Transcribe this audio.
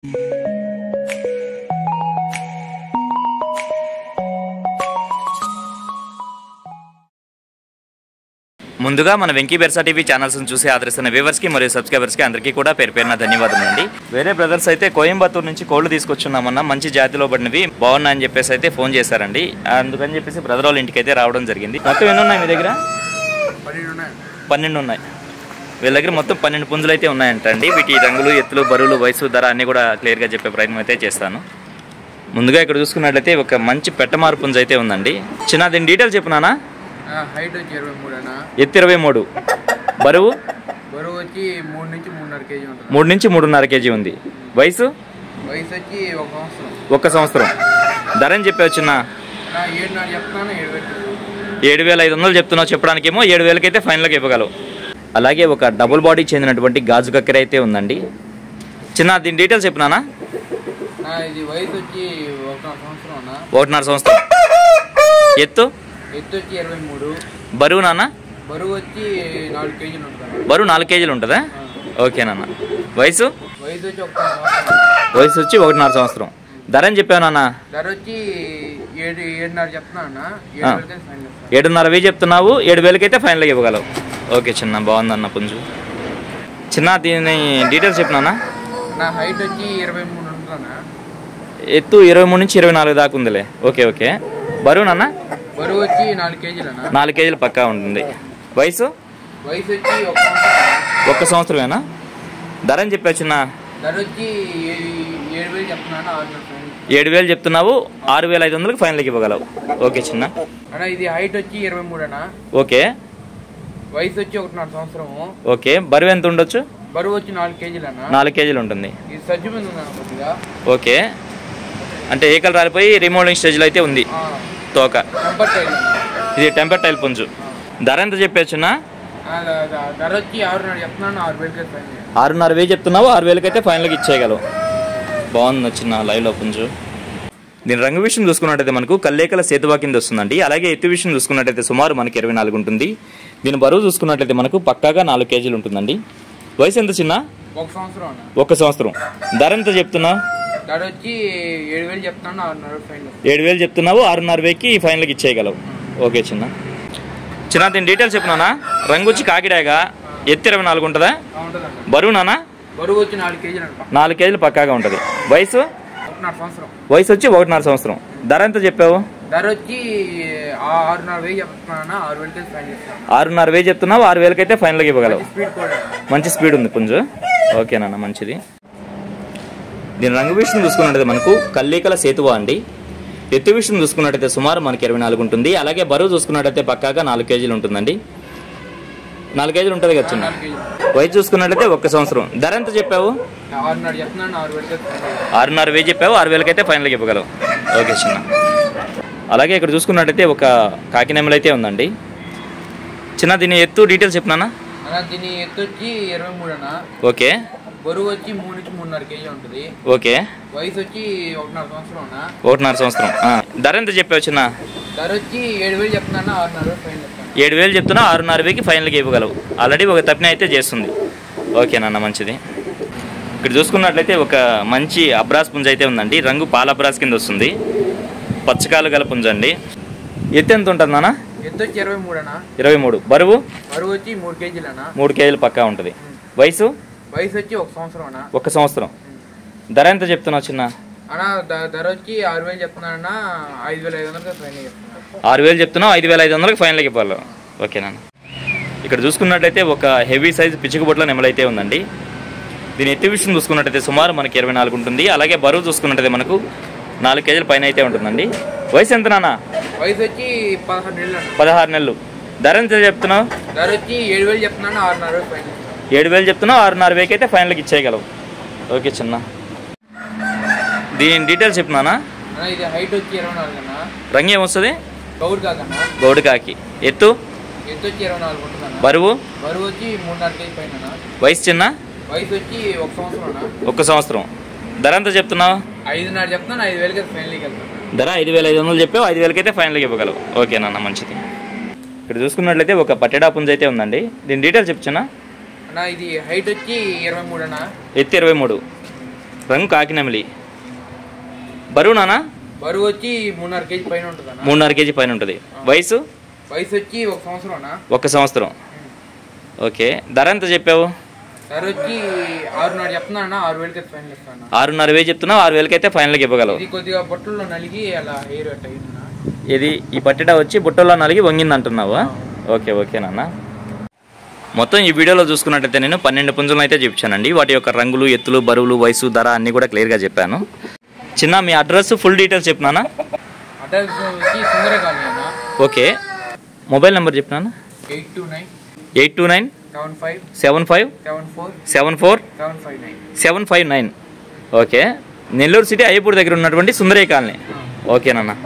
ముందుగా మన Venky బెర్సా TV channels చూసి ఆదరిస్తున్న వ్యూవర్స్ కి మరియు సబ్స్క్రైబర్స్ కి అందరికీ కూడా పేరు పేరున ధన్యవాదాలండి. వేరే బ్రదర్స్ అయితే కోయంబత్తూరు నుంచి కోళ్లు తీసుకొచ్చున్నామన్నా మంచి జాతిలో పడినవి బాగున్నాయని అని చెప్పేసి అయితే ఫోన్ చేశారండి. అందుకని చెప్పేసి బ్రదర్ వాళ్ళ ఇంటికి అయితే రావడం జరిగింది. మొత్తం ఎన్ని ఉన్నాయి మీ దగ్గర? 12 ఉన్నాయి. వీళ్ళ దగ్గర మొత్తం 12 పుంజులు అయితే ఉన్నాయంటండి. వీటి రంగులు, ఎత్తులు, బరువులు, వయసు, ధర అన్నీ కూడా క్లియర్గా చెప్పే ప్రయత్నం అయితే చేస్తాను. ముందుగా ఇక్కడ చూసుకున్నట్లయితే ఒక మంచి పెట్టమారు పుంజు అయితే ఉందండి. చిన్న దీని డీటెయిల్స్ చెప్పునానా? హైట్ వచ్చి 23 అన్న. ఎత్తు 23. బరువు వచ్చి 3 నుంచి 3.5 కేజీ ఉంటుంది. 3 నుంచి 3.5 కేజీ ఉంది. వయసు వచ్చి 1 సంవత్సరం. 1 సంవత్సరం. ధర అని చెప్పవచ్చు చిన్న? 7,500 చెప్తున్నావు. చెప్పడానికేమో 7,000కి అయితే ఫైనల్గా ఇవ్వగలవు. అలాగే ఒక డబుల్ బాడీ చెందినటువంటి గాజు కక్కర అయితే ఉందండి. చిన్న దీని డీటెయిల్స్ చెప్పినానా? ఇది వయసు వచ్చి 1.5 సంవత్సరం అన్న. 1.5 సంవత్సరం. ఎత్తు వచ్చి 23. బరువు నాన్న? బరువు వచ్చి 4 కేజీలు ఉంటుంది. బరువు 4 కేజీలు ఉంటుందా? ఓకే నాన్న. వయసు వయసు వచ్చి 1.5 సంవత్సరం. ధర అని చెప్పావు నాన్న? ధర వచ్చి 7.5 చెప్తున్నా అన్న. 7,500 చెప్తున్నావు. 7,000కి అయితే ఫైనల్గా ఇవ్వగలవు. ఓకే చిన్న, బాగుందన్న పుంజు. చిన్న దీని డీటెయిల్స్ చెప్పినానా? నా హైట్ వచ్చి 23 ఉంటుందన్న. ఎత్తు 23 నుంచి 24 దాకా ఉందిలే. Okay okay. బరువు నాన్న? బరువు వచ్చి 4 కేజీలు అన్న. 4 కేజీలు పక్కా ఉంటుంది. వయసు వచ్చి 1 సంవత్సరం. 1 సంవత్సరమేనా? ధర అని చెప్పావు చిన్న? ధర వచ్చి 7,000 చెప్తున్నాను. 7,000 చెప్తున్నావు. 6,500కి ఫైనల్కి ఇవ్వగలవు. ఓకే చిన్న. అన్న ఇది హైట్ వచ్చి 23 అన్న. ఓకే. వయసు వచ్చి 1.5 సంవత్సరము. ఓకే. బరువు ఎంత ఉండొచ్చు? బరువు వచ్చి 4 కేజీలు అన్న. 4 కేజీలు ఉంటుంది. ఇది సజ్జు మీద ఉందన్న కొద్దిగా. ఓకే. అంటే ఏకలు రాలిపోయి రిమోల్డింగ్ స్టేజ్లో అయితే ఉంది తోక. ఇది టెంపర్ టైల్ పుంజు. ధర ఎంత చెప్పేచ్చున్నా? ధర వచ్చి 6,500 చెప్తున్నాను. 6,000 6,500 చెప్తున్నావు. 6,000కి అయితే ఫైనల్గా ఇచ్చేయగలవు. బాగుంది వచ్చిన లైవ్లో పుంజు. దీని రంగు విషయం చూసుకున్నట్టయితే మనకు కల్లేకల సేతువా కింద వస్తుందండి. అలాగే ఎత్తు విషయం చూసుకున్నట్టయితే సుమారు మనకి 24 ఉంటుంది. దీని బరువు చూసుకున్నట్లయితే మనకు పక్కాగా 4 కేజీలు ఉంటుందండి. వయసు ఎంత చిన్న? 1 సంవత్సరం. 1 సంవత్సరం. ధర ఎంత చెప్తున్నావు? ధర వచ్చి 7,000 చెప్తున్నాను. 7,000 చెప్తున్నావు. 6,500కి ఫైనల్కి ఇచ్చేయగలవు. ఓకే చిన్న. చిన్న దీని డీటెయిల్స్ చెప్పినానా? రంగు వచ్చి కాకిడాగా. ఎత్తు 24 ఉంటుందా? బరువు నానా? బరువు వచ్చి 4 కేజీలు. 4 కేజీలు పక్కాగా ఉంటుంది. వయసు? 1.5 సంవత్సరం. వయసు వచ్చి 1.5 సంవత్సరం. ధర ఎంత చెప్పావు? ధర వచ్చి 6,500 చెప్తున్నాను. 6,000కి ఫైనల్ చేస్తాను. 6,500 చెప్తున్నావు. 6,000కి అయితే ఫైనల్గా ఇవ్వగలవు. మంచి స్పీడ్ ఉంది పుంజు. ఓకేనా, మంచిది. దీని రంగు విషయం చూసుకున్నట్టయితే మనకు కల్లేకల సేతువా అండి. ఎత్తు విషయం చూసుకున్నట్టయితే సుమారు మనకి 24 ఉంటుంది. అలాగే బరువు చూసుకున్నట్టయితే పక్కాగా 4 కేజీలు ఉంటుందండి. 4 కేజీలు ఉంటుంది కదా చిన్న. వయసు చూసుకున్నట్లయితే 1 సంవత్సరం. ధర ఎంత చెప్పావు? 6,500 చెప్పావు. 6,000కి అయితే ఫైనల్గా ఇవ్వగలవు. ఓకే చిన్న. అలాగే ఇక్కడ చూసుకున్నట్టయితే ఒక కాకినెమ్మలు అయితే ఉందండి. చిన్న దీని ఎత్తు డీటెయిల్స్ చెప్పినానా? దీని ఎత్తు వచ్చి 23 అన్న. ఓకే. బరువు వచ్చి 3 నుంచి 3.5 కేజీ ఉంటుంది. ఓకే. వయసు వచ్చి 1.5 సంవత్సరం అన్న. 1.5 సంవత్సరం. ధర ఎంత చెప్పావు చిన్న? ధర వచ్చి 7,000 చెప్తున్నాను. 6,500 ఫైనల్. 7,000 చెప్తున్నా. 6,500కి ఫైనల్గా ఇవ్వగలవు. ఆల్రెడీ ఒక తప్పిన అయితే చేస్తుంది. ఓకేనన్న, మంచిది. ఇక్కడ చూసుకున్నట్లయితే ఒక మంచి అబ్రాస్ పుంజ అయితే ఉందండి. రంగు పాల అబ్రాస్ కింద వస్తుంది. పచ్చకాలు గల పుంజ అండి. ఎత్తు ఎంత ఉంటుంది నాన్న? ఎత్తు వచ్చి 23 అన్న. 23. బరువు? బరువు వచ్చి 3 కేజీలు అన్న. 3 కేజీలు పక్కా ఉంటుంది. వయసు? వయసు వచ్చి 1 సంవత్సరం అన్న. 1 సంవత్సరం. ధర ఎంత చెప్తున్నావు చిన్న? అన్న ధర వచ్చి 6,000 చెప్తున్నా. 5,500 ఫైనల్ చెప్తున్నా. 6,000 చెప్తున్నావు. 5,500కి ఫైనల్కి ఇవ్వాలి. ఓకేనా. ఇక్కడ చూసుకున్నట్లయితే ఒక హెవీ సైజ్ పిచ్చుకబొట్ల నెమలైతే ఉందండి. దీని ఎత్తు విషయం చూసుకున్నట్టయితే సుమారు మనకి 24 ఉంటుంది. అలాగే బరువు చూసుకున్నట్టయితే మనకు 4 కేజీల పైన అయితే ఉంటుందండి. వయసు ఎంత నాన్న? వయసు వచ్చి 16 నెలలు. 16 నెలలు. ధర ఎంత చెప్తున్నావు? ధర వచ్చి 7,000 చెప్తున్నాను. 6,500 ఫైనల్. 7,000 చెప్తున్నావు. 6,500కి అయితే ఫైనల్కి ఇచ్చేయగలవు. ఓకే చిన్న. దీని డీటెయిల్స్ చెప్పినానా? ఇది హైట్ వచ్చి 24 అన్న. రంగు ఏమొస్తుంది? గౌడ్ కాకి అన్న. గౌడు కాకి. ఎత్తు? ఎత్తు వచ్చి 24 ఉంటుంది. బరువు? బరువు వచ్చి 3.5 కేజీ పైన. వయసు చిన్న? వయసు వచ్చి 1 సంవత్సరం అన్న. 1 సంవత్సరం. ధర ఎంత చెప్తున్నావు? 5,500 చెప్తున్నాను. 5,000కి ఫైనల్కి వెళ్తాను. ధర 5,500 చెప్పావు. 5,000కి అయితే ఫైనల్గా ఇవ్వగలవు. ఓకేనా, మంచిది. ఇక్కడ చూసుకున్నట్లయితే ఒక పట్టెడా పుంజ అయితే ఉందండి. దీని డీటెయిల్స్ చెప్తున్నా? అన్న ఇది హైట్ వచ్చి 23 అన్న. ఎత్తు 23. రంగు కాకినెమలి. బరువు నాన్న? బరువు వచ్చి 3.5 కేజీ పైన ఉంటుంది. 3.5 కేజీ పైన ఉంటుంది. వయసు? వయసు వచ్చి 1 సంవత్సరం. 1 సంవత్సరం. ఓకే. ధర ఎంత చెప్పావు? ధర వచ్చి 6.5 చెప్తున్నా. 6,000 అయితే ఫైనల్ ఇస్తాను. 6,500 చెప్తున్నావు, 6,000 అయితే ఫైనల్కి ఇవ్వగలవు. ఇది కొద్దిగా బొట్టల్లో నలిగి అలా హెయిర్ అట్ట అయింది. ఇది ఈ పట్టిట వచ్చి బుట్టలో నలిగి వంగింది అంటున్నావా? ఓకే ఓకే నాన్న. మొత్తం ఈ వీడియోలో చూసుకున్నట్లయితే నేను 12 పుంజులను అయితే చూపించానండి. వాటి యొక్క రంగులు, ఎత్తులు, బరువులు, వయసు, ధర అన్నీ కూడా క్లియర్గా చెప్పాను. చిన్న మీ అడ్రస్ ఫుల్ డీటెయిల్స్ చెప్పినానా? అడ్రస్ వచ్చి సుందర కాలనీ అన్న. ఓకే. మొబైల్ నెంబర్ చెప్పినానా? 829 75 74 759. ఓకే. నెల్లూరు సిటీ అయ్యపూర్ దగ్గర ఉన్నటువంటి సుందరయ్య కాలనీ. ఓకేనన్నా.